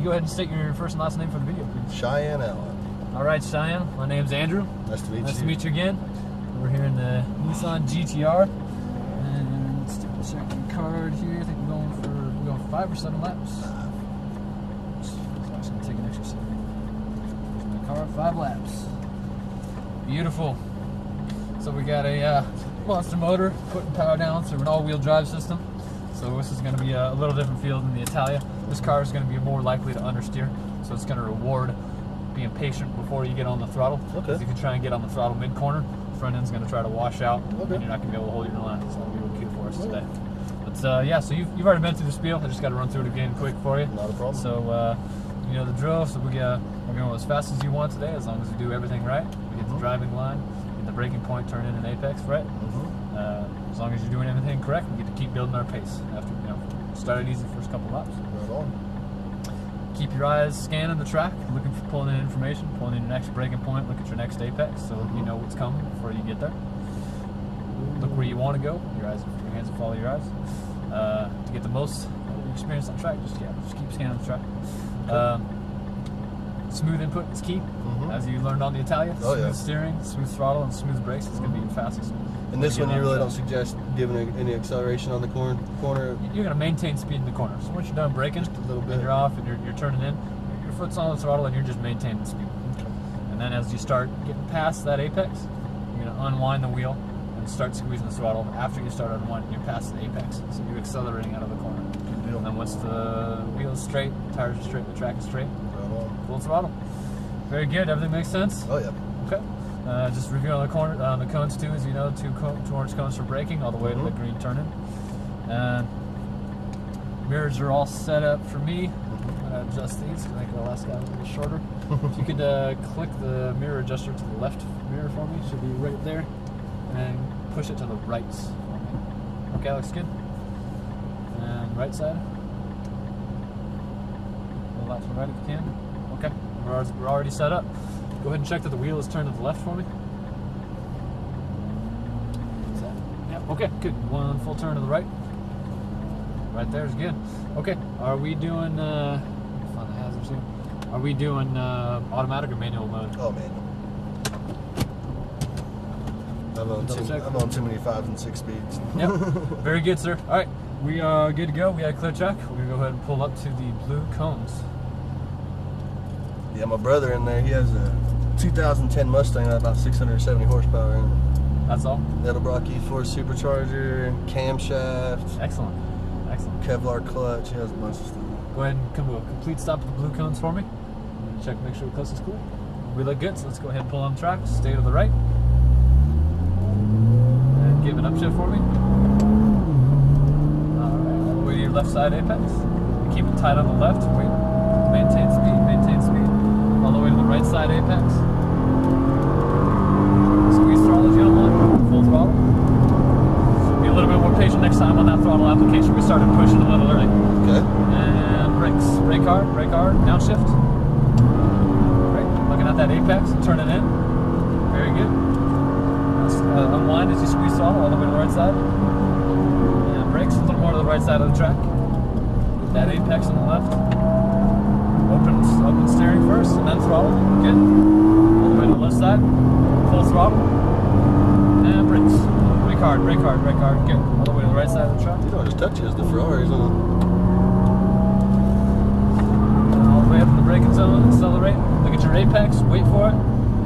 you go ahead and state your first and last name for the video, please? Cheyenne Allen. All right, Cheyenne. My name's Andrew. Nice to meet you. Nice to meet you again. We're here in the Nissan GTR. And let's check the card here. I think we're going for 5 or 7 laps. So it's going to take an extra second. Here's my car, 5 laps. Beautiful. So we got a monster motor putting power down through an all-wheel drive system. So this is going to be a little different feel than the Italia. This car is going to be more likely to understeer, so it's going to reward being patient before you get on the throttle. Okay. If you can try and get on the throttle mid-corner, the front end's going to try to wash out, okay, and you're not going to be able to hold your line. So that'll be real cute for us today. But yeah, so you've already been through the spiel. I just got to run through it again quick for you. Not a problem. So you know the drill. So we're going as fast as you want today, as long as you do everything right. We get the driving line, get the braking point, turn in an apex, right? As long as you're doing everything correct, we get to keep building our pace. After started easy first couple laps. Right on. Keep your eyes scanning the track, looking for pulling in information, pulling in your next braking point, look at your next apex, so you know what's coming before you get there. Look where you want to go. Your hands will follow your eyes. To get the most experience on track, just keep scanning the track. Smooth input is key, as you learned on the Italia. Smooth steering, smooth throttle, and smooth brakes is going to be your fastest. And this one, you really don't suggest giving any acceleration on the corner? You're going to maintain speed in the corner. So once you're done braking, just a little bit, and you're off, and you're turning in, your foot's on the throttle, and you're just maintaining speed. Okay. And then as you start getting past that apex, you're going to unwind the wheel and start squeezing the throttle. After you start unwinding, you're past the apex, so you're accelerating out of the corner. Good deal. And then once the wheel is straight, tires are straight, the track is straight, full throttle. Very good. Everything makes sense? Oh, yeah. Okay. Just review on the cones too, as you know, two orange cones for braking, all the way to the green turn-in. Mirrors are all set up for me. I'm going to adjust these to make the last guy a little shorter. If you could click the mirror adjuster to the left mirror for me, it should be right there, and push it to the right for me. Okay, looks good. And right side. The left and right if you can. Okay, we're already set up. Go ahead and check that the wheel is turned to the left for me. Yep, okay, good. One full turn to the right. Right there is good. Okay, are we doing, find the hazards here. Are we doing automatic or manual mode? Oh, manual. I'm on too many 5 and 6 speeds. Yep, very good, sir. All right, we are good to go. We got a clear track. We're going to go ahead and pull up to the blue cones. Yeah, my brother in there, he has a 2010 Mustang, about 670 horsepower in it. That's all? Edelbrock E4 supercharger, camshaft. Excellent. Excellent. Kevlar clutch, he has a bunch of stuff. Go ahead and come to a complete stop at the blue cones for me. Check, make sure the coast is cool. We look good, so let's go ahead and pull on the track. Stay to the right. And give an upshift for me. Alright, all the way to your left side apex. Keep it tight on the left. Wait. Maintain speed, maintain speed. All the way to the right side apex. Squeeze throttle as you don't want. Full throttle. Be a little bit more patient next time on that throttle application. We started pushing a little early. Okay. And brakes. Brake hard, downshift. Great. Looking at that apex and turn it in. Very good. Unwind as you squeeze throttle all the way to the right side. And brakes a little more to the right side of the track. Get that apex on the left. Open steering first, and then throttle. Good. All the way to the left side. Full throttle. And brakes. Brake hard. Good. All the way to the right side of the track. You know, just touch is the Ferraris on all the way up in the braking zone. Accelerate. Look at your apex. Wait for it.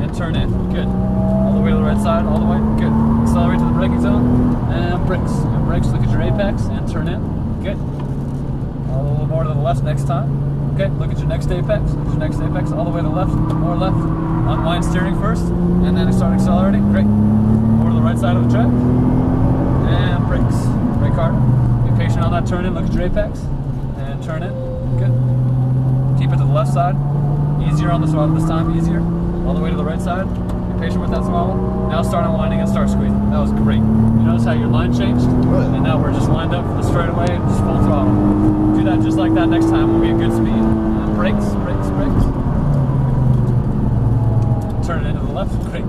And turn in. Good. All the way to the right side. All the way. Good. Accelerate to the braking zone. And brakes. And brakes. Look at your apex. And turn in. Good. A little more to the left next time. Okay, look at your next apex. Look at your next apex. All the way to the left. More left. Unwind steering first. And then start accelerating. Great. Over to the right side of the track. And brakes. Brake hard. Be patient on that turn in. Look at your apex. And turn in. Good. Keep it to the left side. Easier on the throttle this time. Easier. All the way to the right side. Be patient with that throttle. Now start unwinding and start squeezing. That was great. You notice how your line changed? Right. And now we're just lined up for the straightaway and just full throttle. Do that just like that next time. We'll be at good speed. Brakes. Turn it into the left. Great.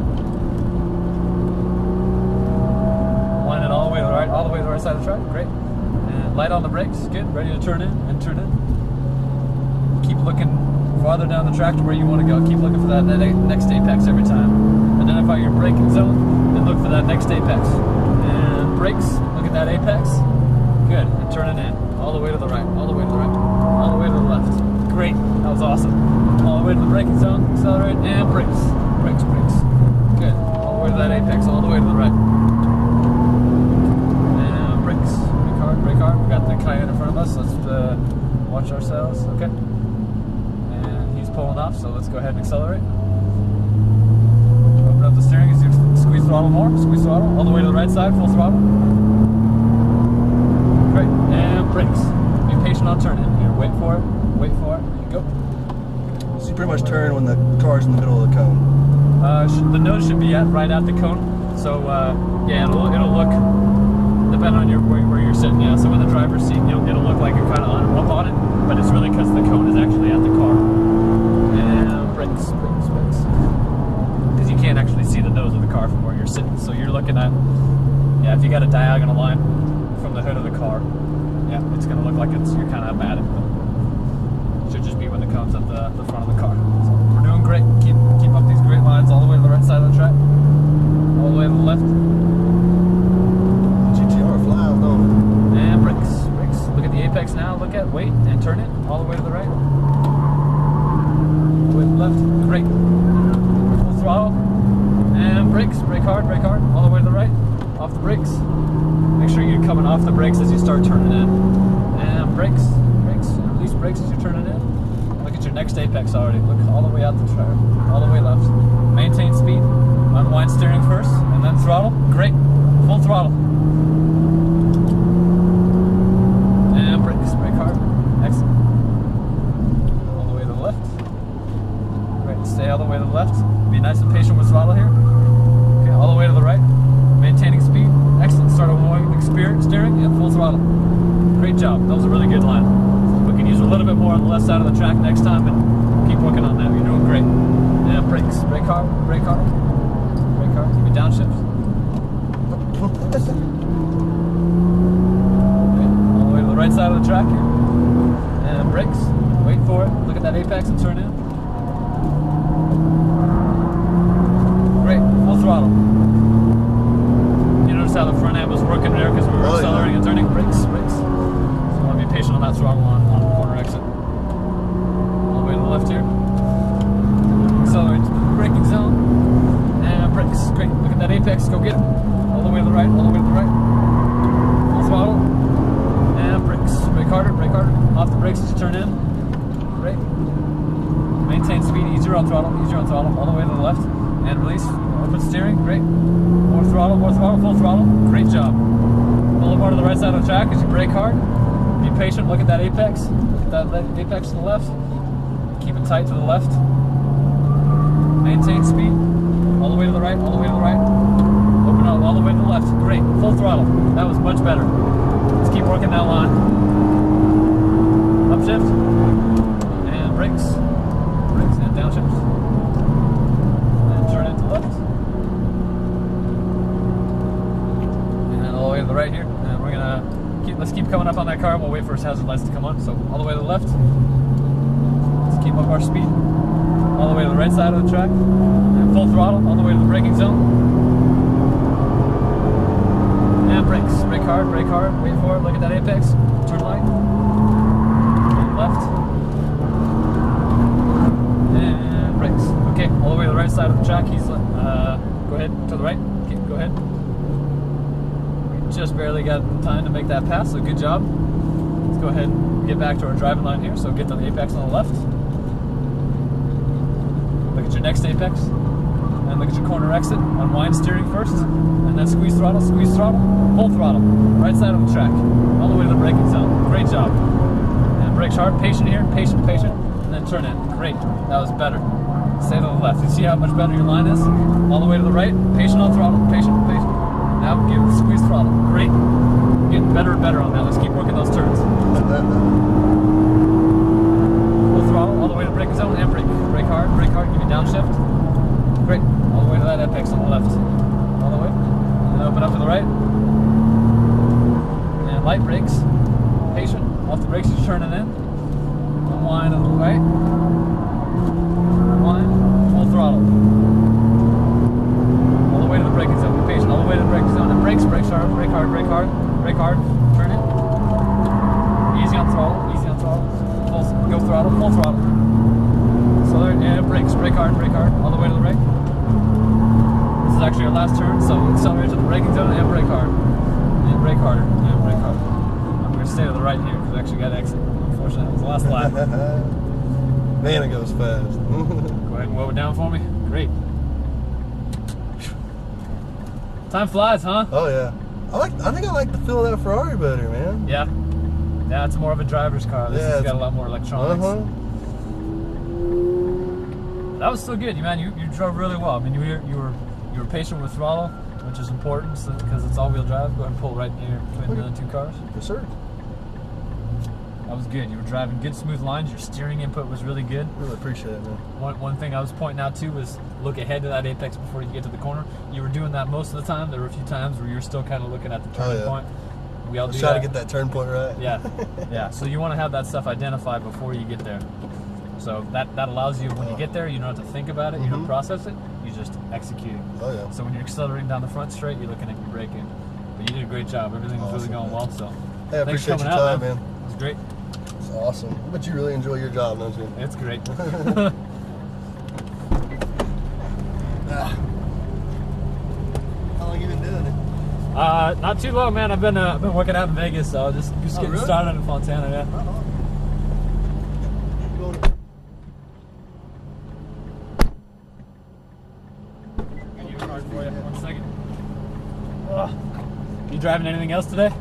Line it all the way to the right, side of the track. Great. And light on the brakes. Good. Ready to turn in and turn in. Keep looking farther down the track to where you want to go. Keep looking for that next apex every time. Identify your braking zone, then look for that next apex. And brakes, look at that apex. Good, and turn it in. All the way to the right, all the way to the right, all the way to the left. Great, that was awesome. All the way to the braking zone, accelerate, and brakes. Brakes, brakes. Good, all the way to that apex, all the way to the right. And brakes, brake hard, brake hard. We got the Cayenne in front of us, let's watch ourselves, okay? And he's pulling off, so let's go ahead and accelerate. Open up the steering as you squeeze throttle more, squeeze throttle, all the way to the right side, full throttle. Great, and brakes. Be patient on turn in here. Wait for it, and go. So you pretty much turn when the car's in the middle of the cone. The nose should be right at the cone. So yeah, it'll look, depending on where you're sitting. Yeah, so in the driver's seat, it'll look like you're kind of up on it, but it's really because the cone is actually at the car. And brakes, brakes, brakes. Because you can't actually see the nose of the car from where you're sitting. So you're looking at, yeah, if you got a diagonal line from the hood of the car, yeah, it's going to look like you're kind of at it, but it should just be when it comes at the front of the car. So we're doing great. Keep up these great lines all the way to the right side of the track, all the way to the left. GTR flies, don't it? And brakes, brakes. Look at the apex now. Look at, wait, and turn it all the way to the right. All the way to the left. Great. Full throttle. And brakes. Brake hard, all the way to the right. Off the brakes. Make sure you're coming off the brakes as you start turning in. And brakes, brakes. And release brakes as you're turning in. Look at your next apex already. Look all the way out the track. All the way left. Maintain speed. Unwind steering first. And then throttle. Great. Full throttle. And brakes. Brake hard. Excellent. All the way to the left. Great. Stay all the way to the left. Be nice and patient with throttle here. Okay. All the way to the right. Maintaining speed. Excellent. Start avoiding steering and full throttle. Great job. That was a really good line. We can use a little bit more on the left side of the track next time, and keep working on that. You're doing great. And brakes. Brake hard. Brake hard. Brake hard. Keep it downshift. All the way to the right side of the track here. And brakes. Wait for it. Look at that apex and turn in. Great. Full throttle. You notice how the front end was working there because we were accelerating and turning. Brakes, brakes. So you want to be patient on that throttle on the corner exit. All the way to the left here. Accelerate to the braking zone. And brakes. Great. Look at that apex. Go get it. All the way to the right. All the way to the right. Full throttle. And brakes. Brake harder. Brake harder. Off the brakes as you turn in. Great. Maintain speed. Easier on throttle. Easier on throttle. All the way to the left. And release. Open steering. Great. More throttle. Full throttle. Great job. Pull it more to the right side of the track as you brake hard. Be patient. Look at that apex. Look at that apex to the left. Keep it tight to the left. Maintain speed. All the way to the right. All the way to the right. Open up all the way to the left. Great. Full throttle. That was much better. Let's keep working that line. Upshift. And brakes. Brakes and downshift. And turn it to the left. And all the way to the right here. And we're gonna let's keep coming up on that car and we'll wait for his hazard lights to come on. So all the way to the left. Let's keep up our speed. All the way to the right side of the track. And full throttle all the way to the braking zone. And brakes. Brake hard, wait for it, look at that apex. Turn right. And left. And brakes. Okay, all the way to the right side of the track. He's go ahead to the right. Okay, go ahead. We just barely got time to make that pass, so good job. Let's go ahead and get back to our driving line here. So get to the apex on the left. Look at your next apex. And look at your corner exit. Unwind steering first. And then squeeze throttle, full throttle. Right side of the track. All the way to the braking zone. Great job. And brakes hard. Patient here. Patient. And then turn in. Great. That was better. Stay to the left. You see how much better your line is? All the way to the right. Patient on throttle. Patient. Now give it squeeze throttle. Great. Getting better and better on that. Let's keep working those turns. Full throttle. All the way to braking zone and brake. Brake hard. Give me downshift. Great. All the way to that apex on the left. All the way. And open up to the right. And light brakes. Patient. Off the brakes, you're turning in. Unwind on the right. throttle, full throttle. Accelerate and brakes. Brake hard, all the way to the right. This is actually our last turn, so accelerate to the braking zone and brake hard. And brake harder, and brake harder. I'm going to stay to the right here because we actually got to exit. Unfortunately, that was the last lap. Man, it goes fast. Go ahead and whoa it down for me. Great. Time flies, huh? Oh yeah. I think I like the feel of that Ferrari better, man. Yeah. Yeah, it's more of a driver's car. This has got a lot more electronics. That was still good, man. You drove really well. I mean, you were patient with throttle, which is important because it's all-wheel drive. Go ahead and pull right near between the other two cars. Yes, sir. That was good. You were driving good, smooth lines. Your steering input was really good. Really appreciate it, man. One thing I was pointing out too was look ahead to that apex before you get to the corner. You were doing that most of the time. There were a few times where you were still kind of looking at the turning point. We all do try that. to get that turn point right. Yeah, yeah. So you want to have that stuff identified before you get there. So that allows you, when you get there, you don't have to think about it, you don't process it, you just execute it. Oh yeah. So when you're accelerating down the front straight, you're looking at your braking. But you did a great job. Everything was really going well. So hey, I thanks for appreciate coming your out, time, man. It was great. It's awesome. But you really enjoy your job, don't you? It's great. How long you been doing it? Not too long, man. I've been working out in Vegas, so just getting really? started in Fontana. Yeah. For you. 1 second. You driving anything else today?